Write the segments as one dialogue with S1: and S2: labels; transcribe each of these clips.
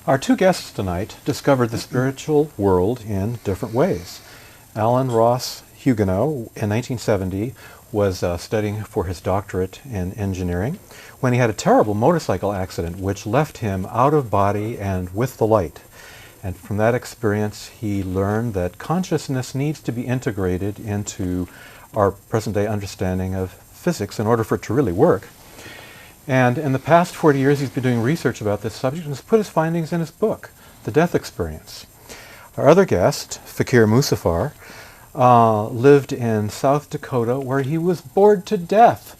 S1: Our two guests tonight discovered the spiritual world in different ways. Alan Ross Hugenot, in 1970, was studying for his doctorate in engineering when he had a terrible motorcycle accident which left him out of body and with the light. And from that experience, he learned that consciousness needs to be integrated into our present-day understanding of physics in order for it to really work. And in the past 40 years, he's been doing research about this subject and has put his findings in his book, The Death Experience. Our other guest, Fakir Musafar, lived in South Dakota where he was bored to death.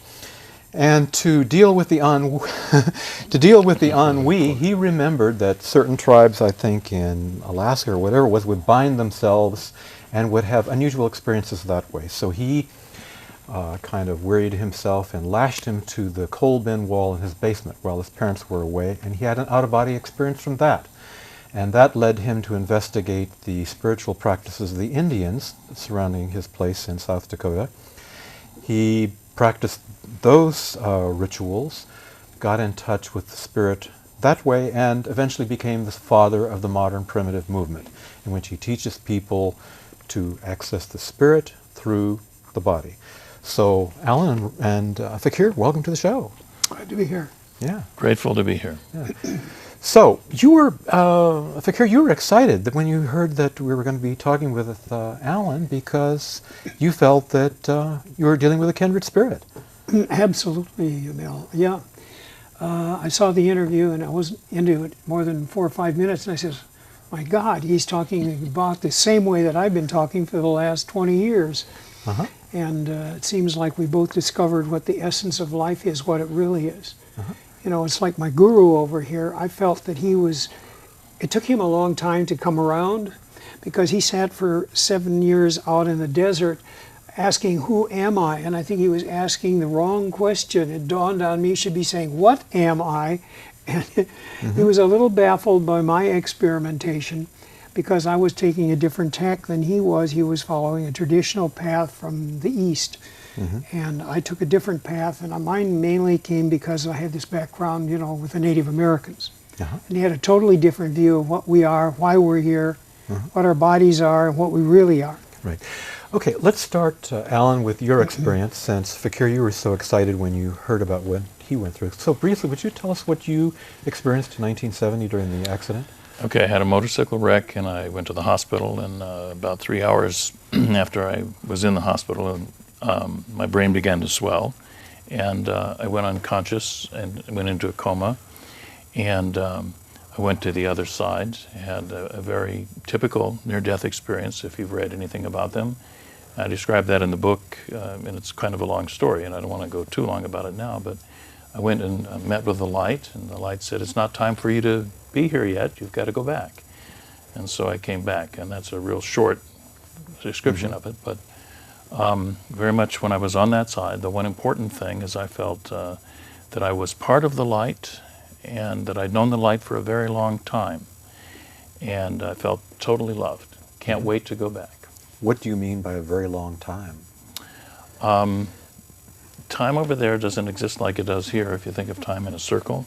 S1: And to deal with the ennui, he remembered that certain tribes, I think in Alaska or whatever it was, would bind themselves and would have unusual experiences that way. So he kind of wearied himself and lashed him to the coal bin wall in his basement while his parents were away, and he had an out-of-body experience from that. And that led him to investigate the spiritual practices of the Indians surrounding his place in South Dakota. He practiced those rituals, got in touch with the spirit that way, and eventually became the father of the modern primitive movement, in which he teaches people to access the spirit through the body. So, Alan and Fakir, welcome to the show.
S2: Glad to be here.
S1: Yeah.
S3: Grateful to be here.
S1: Yeah. So, you were, Fakir, you were excited that when you heard that we were going to be talking with Alan because you felt that you were dealing with a kindred spirit.
S2: Absolutely, Mel. Yeah. I saw the interview and I wasn't into it more than 4 or 5 minutes, and I said, my God, he's talking about the same way that I've been talking for the last 20 years.
S1: Uh-huh.
S2: And it seems like we both discovered what the essence of life is, what it really is.
S1: Uh-huh.
S2: You know, it's like my guru over here. I felt that it took him a long time to come around because he sat for 7 years out in the desert asking, who am I? And I think he was asking the wrong question. It dawned on me he should be saying, what am I? And he was a little baffled by my experimentation because I was taking a different tack than he was. He was following a traditional path from the East. And I took a different path, and mine mainly came because I had this background, you know, with the Native Americans. And he had a totally different view of what we are, why we're here, what our bodies are, and what we really are.
S1: Right. Okay, let's start, Alan, with your experience, since, Fakir, you were so excited when you heard about what he went through. So briefly, would you tell us what you experienced in 1970 during the accident?
S3: Okay, I had a motorcycle wreck and I went to the hospital, and about 3 hours after I was in the hospital, my brain began to swell, and I went unconscious and went into a coma, and I went to the other side, had a very typical near-death experience if you've read anything about them. I describe that in the book, and it's kind of a long story, and I don't want to go too long about it now, but I went and met with the light, and the light said, it's not time for you to be here yet, you've got to go back. And so I came back, and that's a real short description of it, but very much when I was on that side, the one important thing is I felt that I was part of the light, and that I'd known the light for a very long time, and I felt totally loved. Can't wait to go back.
S1: What do you mean by a very long time?
S3: Time over there doesn't exist like it does here if you think of time in a circle.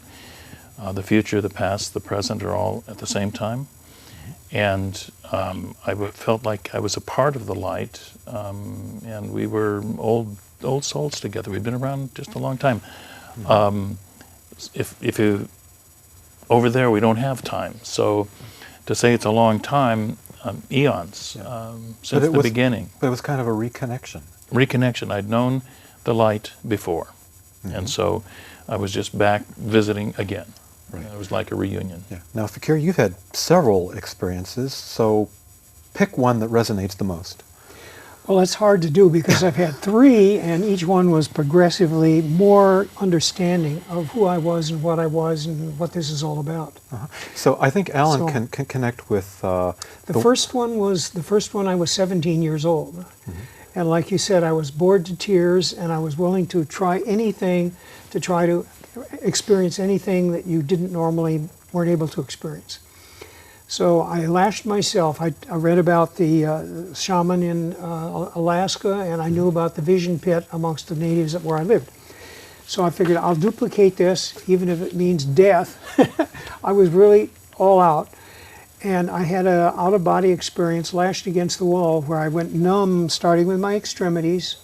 S3: The future, the past, the present are all at the same time. And I felt like I was a part of the light, and we were old souls together. We'd been around just a long time. If you, over there we don't have time. So to say it's a long time, eons, since the beginning.
S1: But it was kind of a reconnection.
S3: Reconnection. I'd known the light before. And so I was just back visiting again. Right. It was like a reunion.
S1: Yeah. Now, Fakir, you've had several experiences, so pick one that resonates the most.
S2: Well, that's hard to do because I've had 3, and each one was progressively more understanding of who I was and what what this is all about.
S1: So I think Alan can connect with...
S2: the first one I was 17 years old. And like you said, I was bored to tears, and I was willing to try anything to try to experience anything that you weren't able to experience. So I lashed myself. I read about the shaman in Alaska, and I knew about the vision pit amongst the natives where I lived. So I figured I'll duplicate this, even if it means death. I was really all out. And I had a out-of-body experience, lashed against the wall, where I went numb, starting with my extremities.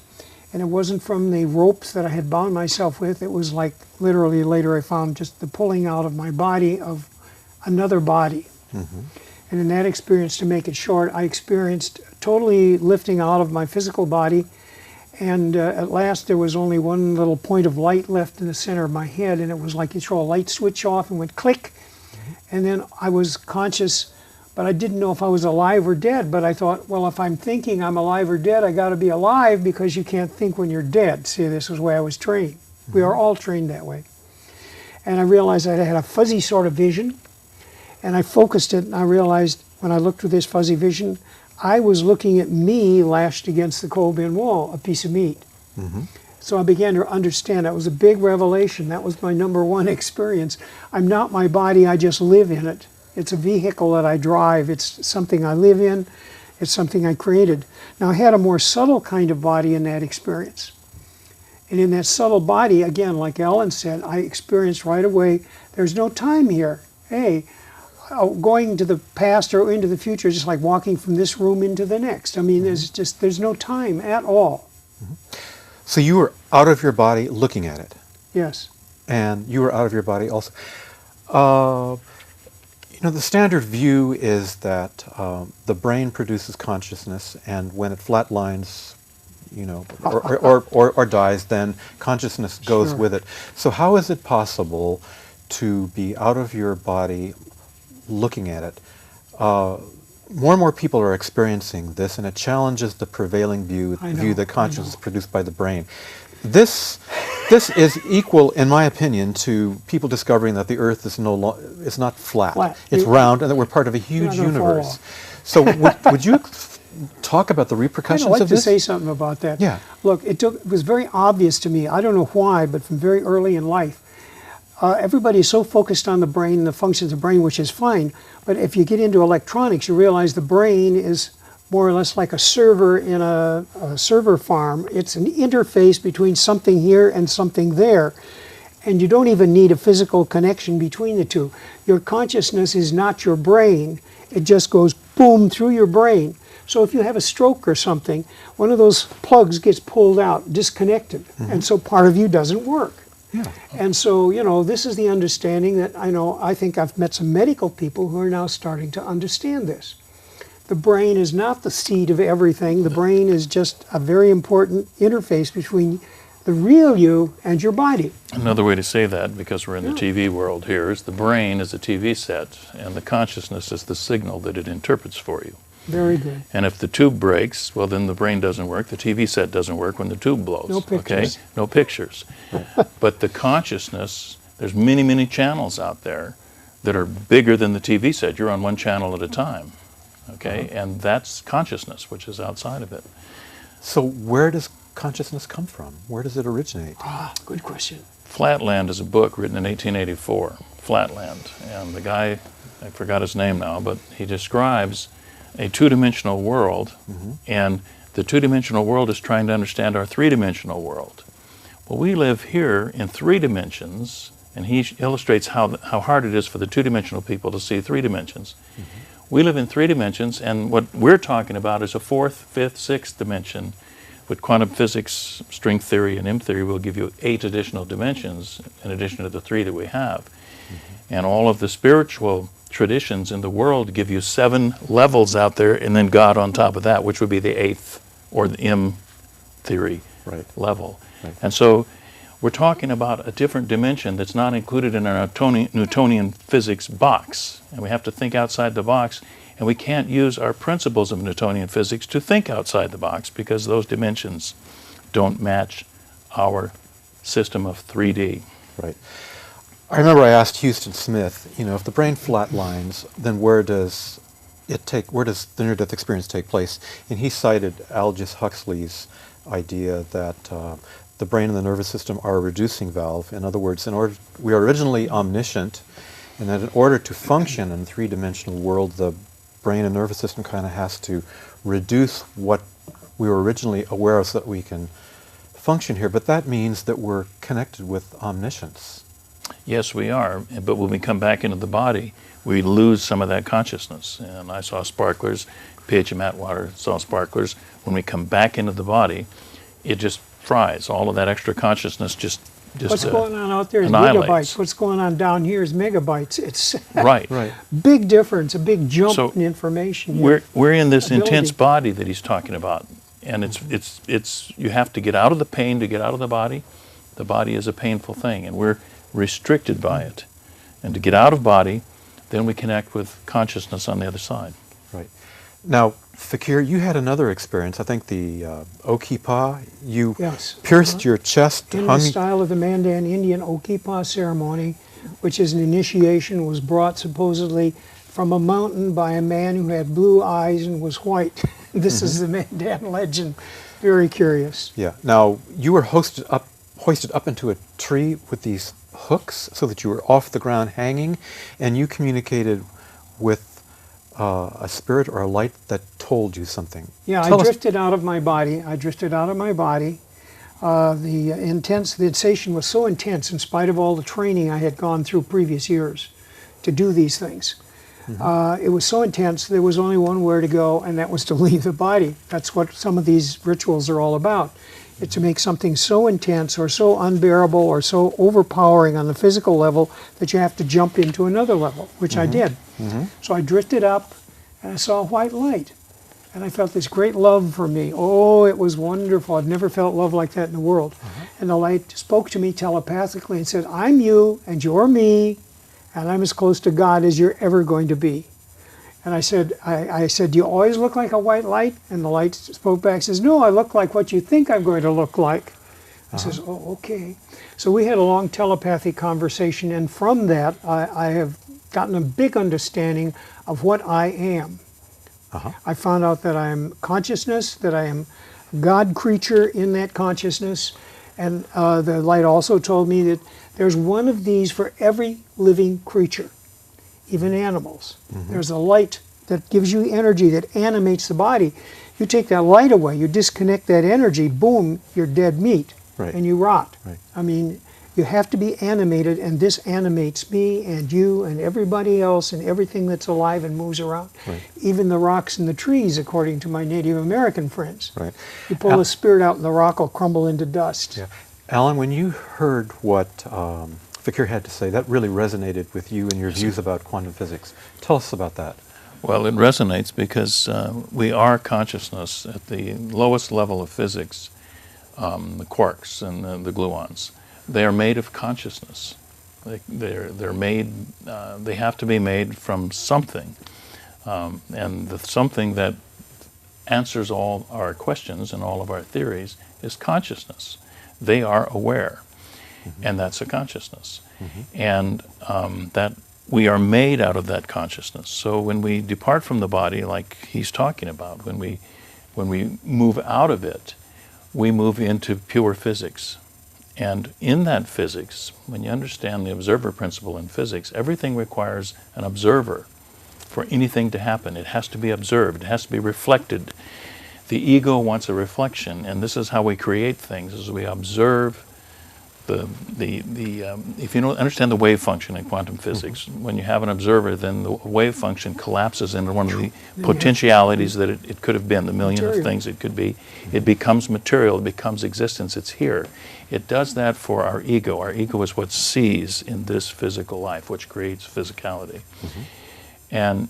S2: And it wasn't from the ropes that I had bound myself with. It was like, literally, later I found just the pulling out of my body of another body.
S1: Mm-hmm.
S2: And in that experience, to make it short, I experienced totally lifting out of my physical body. And at last, there was only one little point of light left in the center of my head. And it was like you throw a light switch off and went click. And then I was conscious, but I didn't know if I was alive or dead. But I thought, well, if I'm thinking I'm alive or dead, I got to be alive, because you can't think when you're dead. See, this was the way I was trained. We are all trained that way. And I realized I had a fuzzy sort of vision, and I focused it, and I realized when I looked with this fuzzy vision, I was looking at me lashed against the coal bin wall, a piece of meat.
S1: Mm-hmm.
S2: So I began to understand. That was a big revelation. That was my number one experience. I'm not my body, I just live in it. It's a vehicle that I drive. It's something I live in. It's something I created. Now, I had a more subtle kind of body in that experience. And in that subtle body, again, like Ellen said, I experienced right away, there's no time here. Hey, going to the past or into the future is just like walking from this room into the next. I mean, there's no time at all.
S1: Mm-hmm. So you were out of your body looking at it.
S2: Yes.
S1: And you were out of your body also. The standard view is that the brain produces consciousness, and when it flatlines, or dies, then consciousness goes
S2: Sure.
S1: with it. So how is it possible to be out of your body looking at it? More and more people are experiencing this, and it challenges the prevailing view that consciousness is produced by the brain. This is equal, in my opinion, to people discovering that the Earth is it's not flat. It's round, and that we're part of a huge universe. So would you talk about the repercussions
S2: I'd like
S1: of this?
S2: to say something about that.
S1: Yeah.
S2: Look, it was very obvious to me. I don't know why, but from very early in life, everybody is so focused on the brain and the functions of the brain, which is fine. But if you get into electronics, you realize the brain is more or less like a server in a server farm. It's an interface between something here and something there. And you don't even need a physical connection between the two. Your consciousness is not your brain. It just goes boom through your brain. So if you have a stroke or something, one of those plugs gets pulled out, disconnected. Mm-hmm. And so part of you doesn't work.
S1: Yeah.
S2: And so, this is the understanding that I think I've met some medical people who are now starting to understand this. The brain is not the seat of everything. The brain is just a very important interface between the real you and your body.
S3: Another way to say that, because we're in the TV world here, is the brain is a TV set, and the consciousness is the signal that it interprets for you.
S2: Very good.
S3: And if the tube breaks, well, then the brain doesn't work. The TV set doesn't work when the tube blows.
S2: No pictures.
S3: Okay? No pictures. But the consciousness, there's many, many channels out there that are bigger than the TV set. You're on one channel at a time. Okay? And that's consciousness, which is outside of it.
S1: So where does consciousness come from? Where does it originate?
S2: Good question.
S3: Flatland is a book written in 1884. Flatland. And the guy, I forgot his name now, but he describes a two-dimensional world, and the two-dimensional world is trying to understand our three-dimensional world. Well, we live here in 3 dimensions, and he illustrates how hard it is for the two-dimensional people to see 3 dimensions. We live in 3 dimensions, and what we're talking about is a 4th, 5th, 6th dimension. With quantum physics, string theory, and M theory will give you 8 additional dimensions in addition to the 3 that we have. And all of the spiritual traditions in the world give you 7 levels out there, and then God on top of that, which would be the 8th or the M theory level. Right. And so we're talking about a different dimension that's not included in our Newtonian physics box. And we have to think outside the box, and we can't use our principles of Newtonian physics to think outside the box because those dimensions don't match our system of 3D.
S1: Right. I remember I asked Houston Smith, if the brain flatlines, then where does the near-death experience take place? And he cited Aldous Huxley's idea that the brain and the nervous system are a reducing valve. In other words, we are originally omniscient, and that in order to function in a 3-dimensional world, the brain and nervous system kind of has to reduce what we were originally aware of so that we can function here. But that means that we're connected with omniscience.
S3: Yes, we are. But when we come back into the body, we lose some of that consciousness. And I saw sparklers, PH Atwater saw sparklers. When we come back into the body, it just fries. All of that extra consciousness just
S2: What's going on out there is
S3: annihilates.
S2: gigabytes. What's going on down here is megabytes. It's
S3: Right.
S1: Right.
S2: big difference, a big jump
S3: So
S2: in information. here.
S3: We're in this
S2: Ability.
S3: intense body that he's talking about, and it's you have to get out of the pain to get out of the body. The body is a painful thing, and we're restricted by it. And to get out of body, then we connect with consciousness on the other side.
S1: Right. Now, Fakir, you had another experience. I think the Okipa. You
S2: Yes.
S1: pierced your chest.
S2: in the style of the Mandan Indian Okipa ceremony, which is an initiation, was brought supposedly from a mountain by a man who had blue eyes and was white. This is the Mandan legend. Very curious.
S1: Yeah. Now, you were hoisted up into a tree with these hooks so that you were off the ground hanging, and you communicated with a spirit or a light that told you something.
S2: Yeah,
S1: Tell
S2: I
S1: us-
S2: drifted out of my body. The sensation was so intense in spite of all the training I had gone through previous years to do these things. It was so intense, there was only one where to go, and that was to leave the body. That's what some of these rituals are all about. It's to make something so intense or so unbearable or so overpowering on the physical level that you have to jump into another level, which I did. So I drifted up, and I saw a white light. And I felt this great love for me. Oh, it was wonderful. I've never felt love like that in the world. And the light spoke to me telepathically and said, I'm you, and you're me, and I'm as close to God as you're ever going to be. And I said, do you always look like a white light? And the light spoke back and says, no, I look like what you think I'm going to look like. I says, oh, okay. So we had a long telepathic conversation, and from that, I have gotten a big understanding of what I am. I found out that I am consciousness, that I am God creature in that consciousness, and the light also told me that there's one of these for every living creature, even animals. There's a light that gives you energy, that animates the body. You take that light away, you disconnect that energy, boom, you're dead meat, and you rot. I mean, you have to be animated, and this animates me and you and everybody else and everything that's alive and moves around. Even the rocks and the trees, according to my Native American friends. You pull the spirit out and the rock will crumble into dust.
S1: Alan, when you heard what Fakir had to say, that really resonated with you and your views about quantum physics. Tell us about that.
S3: Well, it resonates because we are consciousness at the lowest level of physics, the quarks and the gluons. They are made of consciousness. They're made. They have to be made from something, and the something that answers all our questions and all of our theories is consciousness. They are aware, and that's a consciousness, and that we are made out of that consciousness. So when we depart from the body, like he's talking about, when we move out of it, we move into pure physics. And in that physics, when you understand the observer principle in physics, everything requires an observer for anything to happen. It has to be observed. It has to be reflected. The ego wants a reflection, and this is how we create things, is we observe if you don't understand the wave function in quantum physics, when you have an observer, then the wave function collapses into one of the potentialities that it could have been, the million of things it could be. It becomes material, it becomes existence, it's here. It does that for our ego. Our ego is what sees in this physical life, which creates physicality. And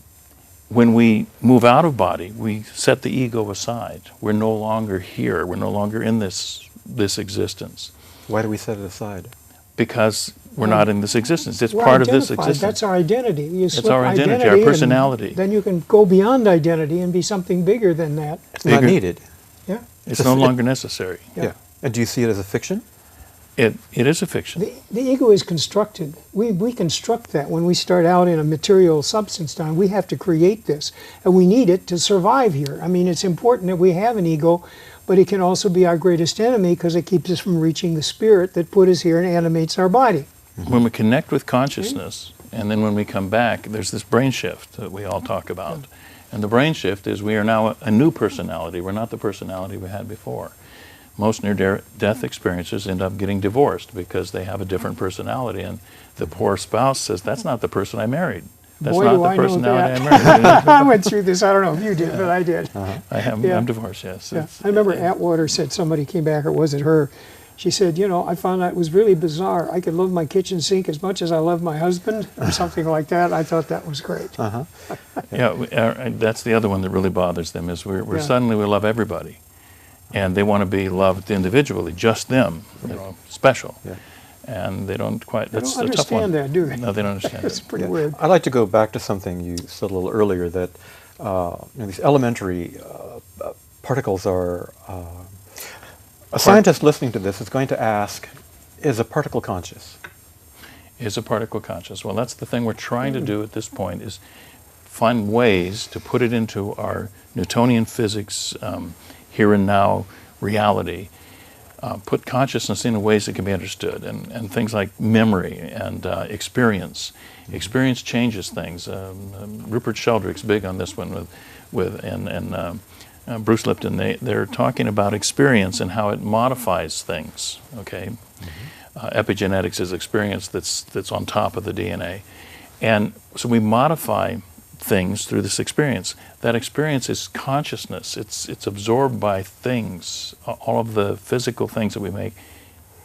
S3: when we move out of body, we set the ego aside. We're no longer here. We're no longer in this existence.
S1: Why do we set it aside?
S3: Because we're not in this existence. It's part of this existence.
S2: That's our identity.
S3: It's our identity, our personality.
S2: Then you can go beyond identity and be something bigger than that.
S1: It's not needed.
S2: Yeah.
S3: It's no longer necessary.
S1: Yeah. And do you see it as a fiction?
S3: It is a fiction.
S2: The ego is constructed. We construct that when we start out in a material substance time. We have to create this, and we need it to survive here. I mean, it's important that we have an ego, but it can also be our greatest enemy because it keeps us from reaching the spirit that put us here and animates our body.
S3: When we connect with consciousness, and then when we come back, there's this brain shift that we all talk about. And the brain shift is we are now a new personality. We're not the personality we had before. most near-death experiencers end up getting divorced because they have a different personality, and the poor spouse says, "That's not the person I married. That's
S2: Boy,
S3: not
S2: do
S3: the
S2: I know
S3: personality
S2: that.
S3: I married."
S2: I went through this. I don't know if you did, but I did.
S3: I'm divorced, yes.
S2: Yeah. I remember Atwater said, somebody came back, or was it her? She said, you know, I found out it was really bizarre. I could love my kitchen sink as much as I love my husband, or something like that. I thought that was great.
S3: Yeah, that's the other one that really bothers them, is we're
S2: Yeah.
S3: suddenly we love everybody. And they want to be loved individually, just them, you know, special.
S1: Yeah.
S3: And they don't quite,
S2: They
S3: that's
S2: don't
S3: a tough one.
S2: understand that, do they?
S3: No, they don't understand
S2: It's
S3: it.
S2: pretty weird.
S1: I'd like to go back to something you said a little earlier, that these elementary particles are... a scientist listening to this is going to ask, is a particle conscious?
S3: Is a particle conscious? Well, that's the thing we're trying to do at this point, is find ways to put it into our Newtonian physics, here and now reality, put consciousness in ways that can be understood, and things like memory and experience. Experience changes things. Rupert Sheldrake's big on this one with Bruce Lipton. They're talking about experience and how it modifies things. Okay, epigenetics is experience that's on top of the DNA, and so we modify things through this experience. That experience is consciousness. It's absorbed by things. All of the physical things that we make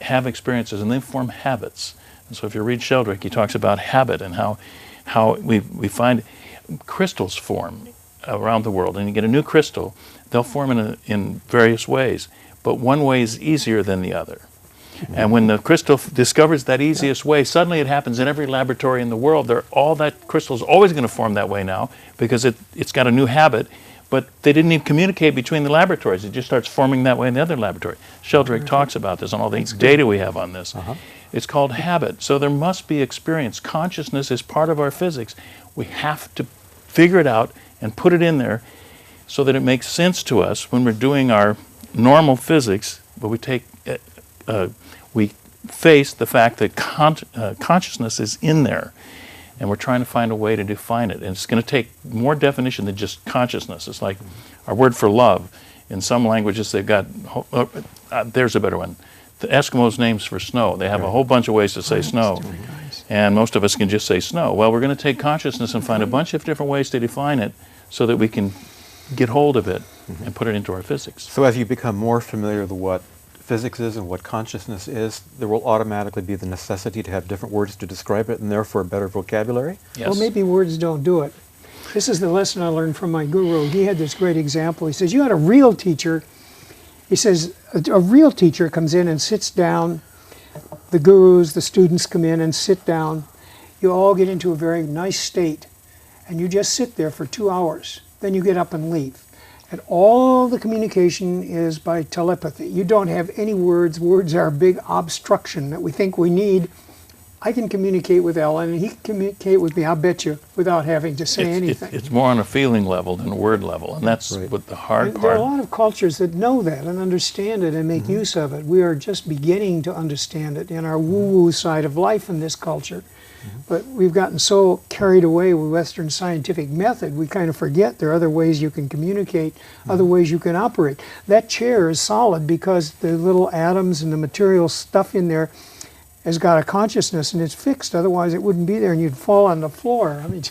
S3: have experiences, and they form habits. And so if you read Sheldrake, he talks about habit and how we find crystals form around the world. And you get a new crystal, they'll form in various ways, but one way is easier than the other. And when the crystal discovers that easiest way, suddenly it happens in every laboratory in the world. All that crystal is always going to form that way now, because it's got a new habit, but they didn't even communicate between the laboratories. It just starts forming that way in the other laboratory. Sheldrake talks about this and all the data we have on this. It's called habit. So there must be experience. Consciousness is part of our physics. We have to figure it out and put it in there so that it makes sense to us when we're doing our normal physics, but we face the fact that consciousness is in there, and we're trying to find a way to define it. And it's going to take more definition than just consciousness. It's like our word for love. In some languages, they've got, there's a better one, the Eskimos' names for snow. They have a whole bunch of ways to say snow, and most of us can just say snow. Well, we're going to take consciousness and find a bunch of different ways to define it so that we can get hold of it and put it into our physics.
S1: So as you become more familiar with what physics is and what consciousness is, there will automatically be the necessity to have different words to describe it, and therefore a better vocabulary?
S3: Yes.
S2: Well, maybe words don't do it. This is the lesson I learned from my guru. He had this great example. He says, you had a real teacher. He says, a real teacher comes in and sits down. The gurus, the students come in and sit down. You all get into a very nice state, and you just sit there for 2 hours. Then you get up and leave. And all the communication is by telepathy. You don't have any words. Words are a big obstruction that we think we need. I can communicate with Ellen, and he can communicate with me, I'll bet you, without having to say anything.
S3: It's more on a feeling level than a word level, and that's what the hard
S2: There are a
S3: part.
S2: lot of cultures that know that and understand it and make use of it. We are just beginning to understand it in our woo-woo side of life in this culture. But we've gotten so carried away with Western scientific method, we kind of forget there are other ways you can communicate, other ways you can operate. That chair is solid because the little atoms and the material stuff in there has got a consciousness and it's fixed. Otherwise, it wouldn't be there and you'd fall on the floor. I mean,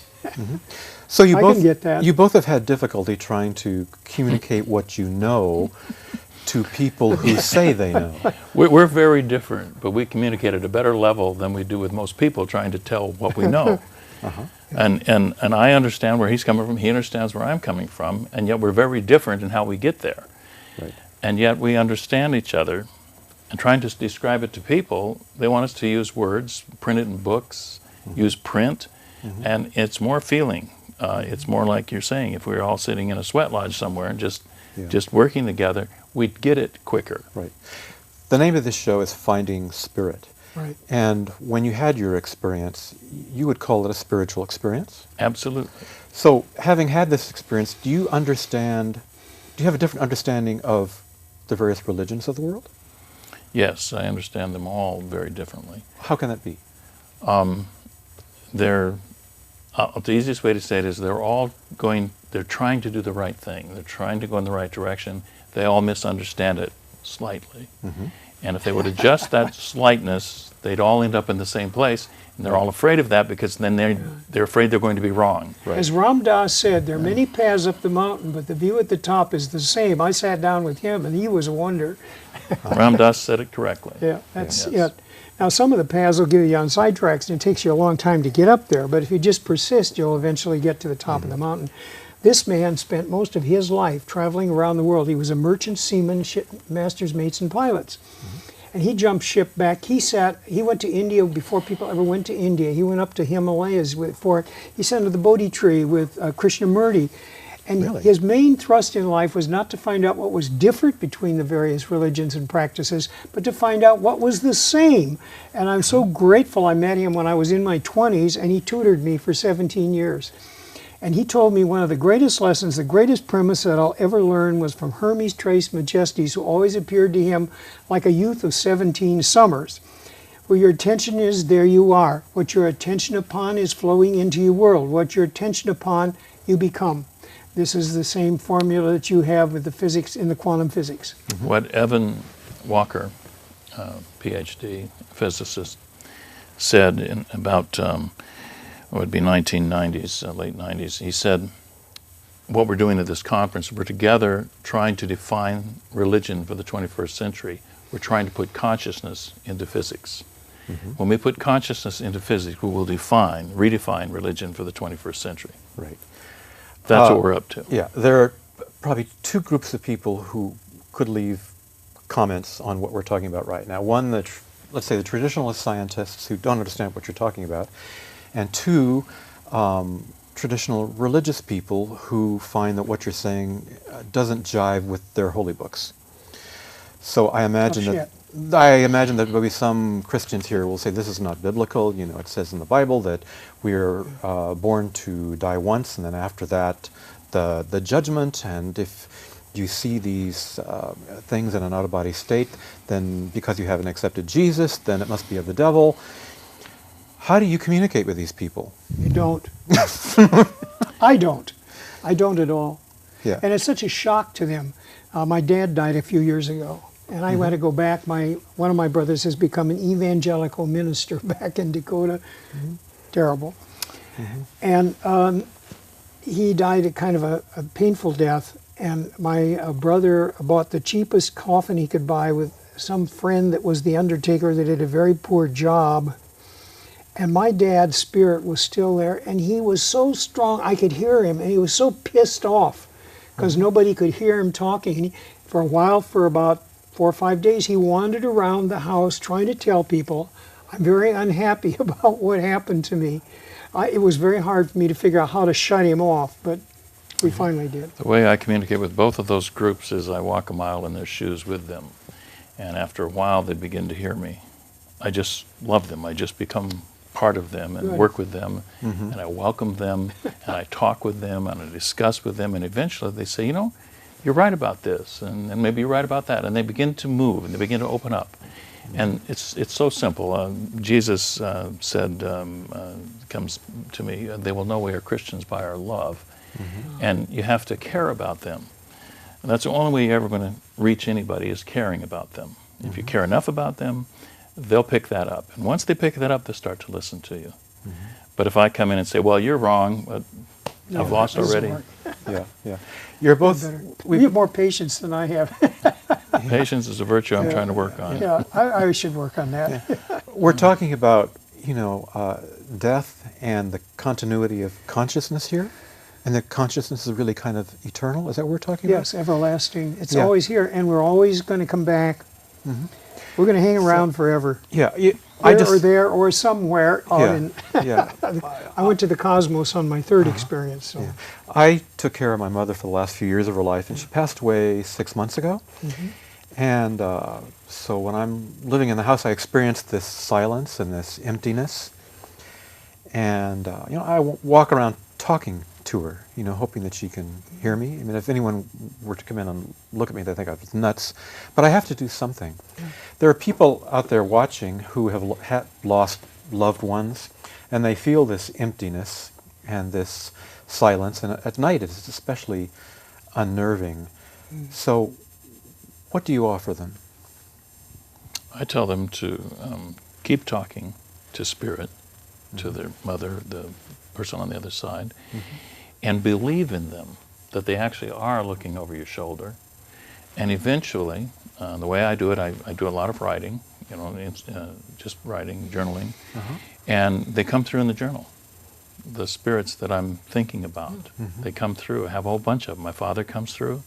S1: So you
S2: I
S1: both
S2: can get that.
S1: You both have had difficulty trying to communicate what you know to people who say they know.
S3: We're very different, but we communicate at a better level than we do with most people trying to tell what we know. And I understand where he's coming from, he understands where I'm coming from, and yet we're very different in how we get there.
S1: Right.
S3: And yet we understand each other, and trying to describe it to people, they want us to use words, print it in books, use print, and it's more feeling. It's more like you're saying, if we were all sitting in a sweat lodge somewhere and just working together, we'd get it quicker.
S1: Right. The name of this show is Finding Spirit.
S2: right.
S1: And when you had your experience, you would call it a spiritual experience?
S3: Absolutely.
S1: So, having had this experience, do you have a different understanding of the various religions of the world?
S3: Yes, I understand them all very differently.
S1: How can that be?
S3: The easiest way to say it is they're trying to do the right thing. They're trying to go in the right direction. They all misunderstand it slightly. And if they would adjust that slightness, they'd all end up in the same place. And they're all afraid of that because then they're afraid they're going to be wrong.
S1: Right.
S2: As Ram Dass said, there are many paths up the mountain, but the view at the top is the same. I sat down with him, and he was a wonder.
S3: Ram Dass said it correctly.
S2: Yeah, that's
S3: Yes.
S2: it. Now, some of the paths will get you on sidetracks, and it takes you a long time to get up there, but if you just persist, you'll eventually get to the top of the mountain. This man spent most of his life traveling around the world. He was a merchant seaman, master's mates, and pilots. And he jumped ship back. He went to India before people ever went to India. He went up to Himalayas he sat under the Bodhi tree with Krishnamurti. And
S1: Really?
S2: his main thrust in life was not to find out what was different between the various religions and practices, but to find out what was the same. And I'm so grateful I met him when I was in my 20s, and he tutored me for 17 years. And he told me one of the greatest lessons, the greatest premise that I'll ever learn was from Hermes Trismegistus, who always appeared to him like a youth of 17 summers. Where your attention is, there you are. What your attention upon is flowing into your world. What your attention upon, you become. This is the same formula that you have with the physics in the quantum physics.
S3: What Evan Walker, PhD physicist, said about it would be 1990s, late 90s. He said, what we're doing at this conference, we're together trying to define religion for the 21st century. We're trying to put consciousness into physics. When we put consciousness into physics, we will redefine religion for the 21st century.
S1: Right.
S3: That's what we're up to.
S1: Yeah, there are probably two groups of people who could leave comments on what we're talking about right now. One, let's say the traditionalist scientists who don't understand what you're talking about, and two, traditional religious people who find that what you're saying doesn't jive with their holy books. So I imagine that there will be some Christians here will say this is not biblical. You know, it says in the Bible that we're born to die once, and then after that, the judgment. And if you see these things in an out-of-body state, then because you haven't accepted Jesus, then it must be of the devil. How do you communicate with these people?
S2: You don't. I don't. I don't at all.
S1: Yeah.
S2: And it's such a shock to them. My dad died a few years ago, and I had to go back. One of my brothers has become an evangelical minister back in Dakota. Terrible. And he died a kind of a painful death, and my brother bought the cheapest coffin he could buy with some friend that was the undertaker that did a very poor job. And my dad's spirit was still there, and he was so strong, I could hear him, and he was so pissed off because nobody could hear him talking. And for a while, for about 4 or 5 days, he wandered around the house trying to tell people, I'm very unhappy about what happened to me. It was very hard for me to figure out how to shut him off, but we finally did.
S3: The way I communicate with both of those groups is I walk a mile in their shoes with them. And after a while, they begin to hear me. I just love them. I just become part of them and work with them, and I welcome them, and I talk with them, and I discuss with them, and eventually they say, you know, you're right about this, and maybe you're right about that, and they begin to move, and they begin to open up. And it's so simple. Jesus said, comes to me, they will know we are Christians by our love, and you have to care about them. And that's the only way you're ever going to reach anybody is caring about them. If you care enough about them, they'll pick that up. And once they pick that up, they'll start to listen to you. But if I come in and say, well, you're wrong, but I've lost already.
S1: Yeah. You're both...
S2: You have more patience than I have.
S3: Patience is a virtue I'm trying to work on.
S2: Yeah, I should work on that.
S1: We're talking about, death and the continuity of consciousness here. And that consciousness is really kind of eternal. Is that what we're talking about?
S2: Yes, everlasting. It's always here, and we're always going to come back. We're going to hang around forever.
S1: Yeah.
S2: There or somewhere. I went to the cosmos on my third experience. So.
S1: Yeah. I took care of my mother for the last few years of her life, and she passed away 6 months ago. And so when I'm living in the house, I experienced this silence and this emptiness. And I walk around talking to her, hoping that she can hear me. I mean, if anyone were to come in and look at me, they think I was nuts. But I have to do something. There are people out there watching who have lost loved ones, and they feel this emptiness and this silence. And at night, it's especially unnerving. So What do you offer them?
S3: I tell them to keep talking to spirit, to their mother, the person on the other side, and believe in them, that they actually are looking over your shoulder. And eventually, the way I do it, I do a lot of writing, just writing, journaling, and they come through in the journal. The spirits that I'm thinking about, they come through. I have a whole bunch of them. My father comes through.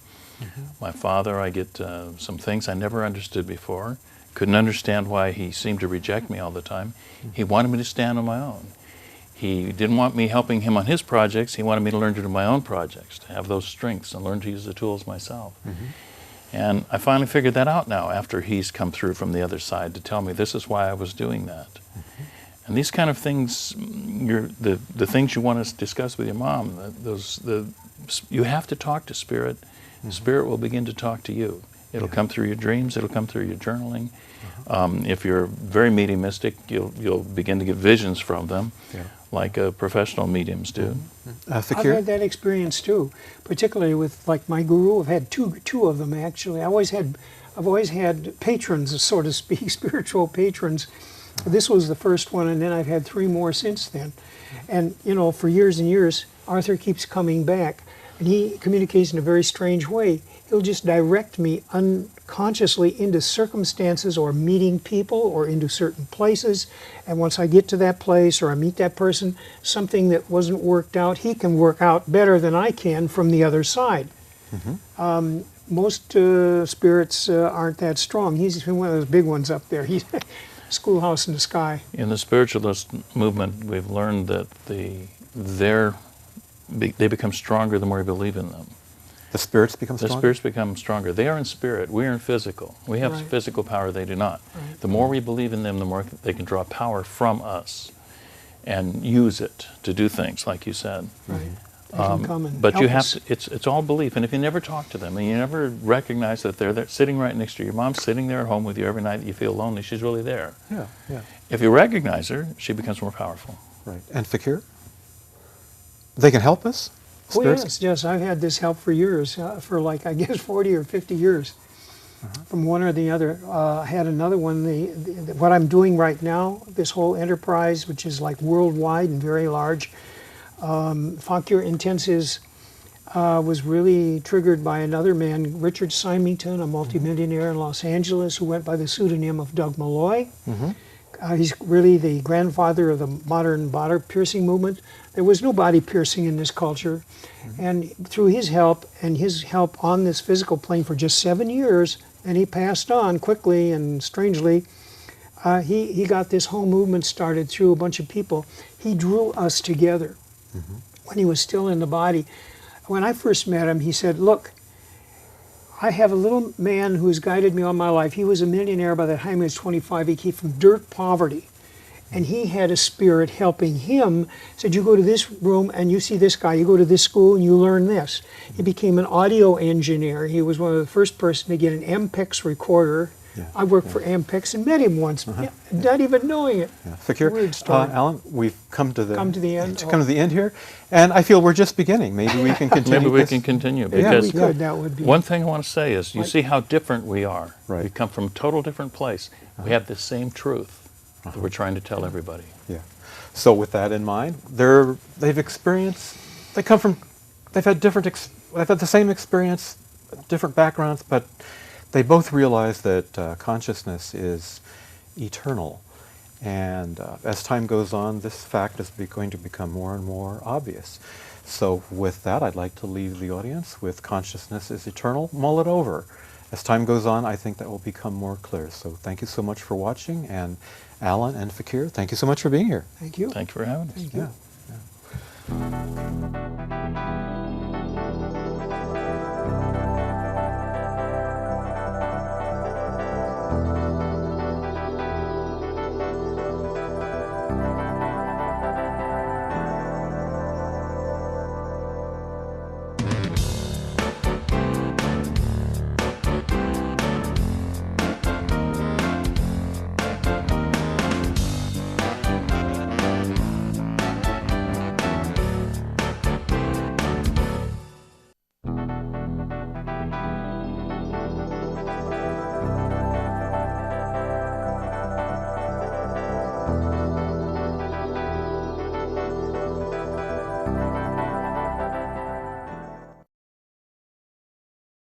S3: My father, I get some things I never understood before. Couldn't understand why he seemed to reject me all the time. He wanted me to stand on my own. He didn't want me helping him on his projects. He wanted me to learn to do my own projects, to have those strengths and learn to use the tools myself. And I finally figured that out now after he's come through from the other side to tell me this is why I was doing that. And these kind of things, the things you want to discuss with your mom, you have to talk to Spirit. Spirit will begin to talk to you. It'll come through your dreams. It'll come through your journaling. If you're very mediumistic, you'll begin to get visions from them, like professional mediums do.
S2: I've had that experience too, particularly with like my guru. I've had two of them actually. I've always had patrons, so to speak, spiritual patrons. This was the first one, and then I've had 3 more since then. And for years and years, Arthur keeps coming back, and he communicates in a very strange way. He'll just direct me unconsciously into circumstances or meeting people or into certain places. And once I get to that place or I meet that person, something that wasn't worked out, he can work out better than I can from the other side. Most spirits aren't that strong. He's one of those big ones up there. He's schoolhouse in the sky.
S3: In the spiritualist movement, we've learned that they become stronger the more you believe in them.
S1: The spirits become stronger?
S3: The spirits become stronger. They are in spirit. We are in physical. We have physical power. They do not. The more we believe in them, the more they can draw power from us and use it to do things, like you said. But you have to, it's all belief. And if you never talk to them and you never recognize that they're there, sitting right next to you, your mom's sitting there at home with you every night that you feel lonely, she's really there. If you recognize her, she becomes more powerful.
S1: And Fakir? They can help us?
S2: Spirits? Yes, I've had this help for years, for like, I guess, 40 or 50 years, from one or the other. I had another one, what I'm doing right now, this whole enterprise, which is like worldwide and very large. Fakir Intensives was really triggered by another man, Richard Symington, a multimillionaire in Los Angeles, who went by the pseudonym of Doug Malloy. He's really the grandfather of the modern body piercing movement. There was no body piercing in this culture. And through his help and his help on this physical plane for just 7 years, and he passed on quickly and strangely, he got this whole movement started through a bunch of people. He drew us together when he was still in the body. When I first met him, he said, look, I have a little man who's guided me all my life. He was a millionaire by the time he was 25. He came from dirt poverty. And he had a spirit helping him. Said, you go to this room and you see this guy. You go to this school and you learn this. He became an audio engineer. He was one of the first person to get an MPEX recorder. I worked for MPEX and met him once, not even knowing it.
S1: Fakir, Alan, we've come to the
S2: end.
S1: Come to the end here, and I feel we're just beginning. Maybe we can continue.
S3: Maybe we can continue, because
S2: we could. That would be
S3: one thing I want to say is, you see how different we are. We come from a total different place. We have the same truth that we're trying to tell everybody.
S1: So with that in mind, they've had the same experience, different backgrounds, but they both realize that consciousness is eternal, and as time goes on, this fact is going to become more and more obvious. So with that, I'd like to leave the audience with consciousness is eternal. Mull it over. As time goes on, I think that will become more clear. So thank you so much for watching, and Alan and Fakir, thank you so much for being here.
S2: Thank you.
S3: Thank you for having us.
S2: Thank you.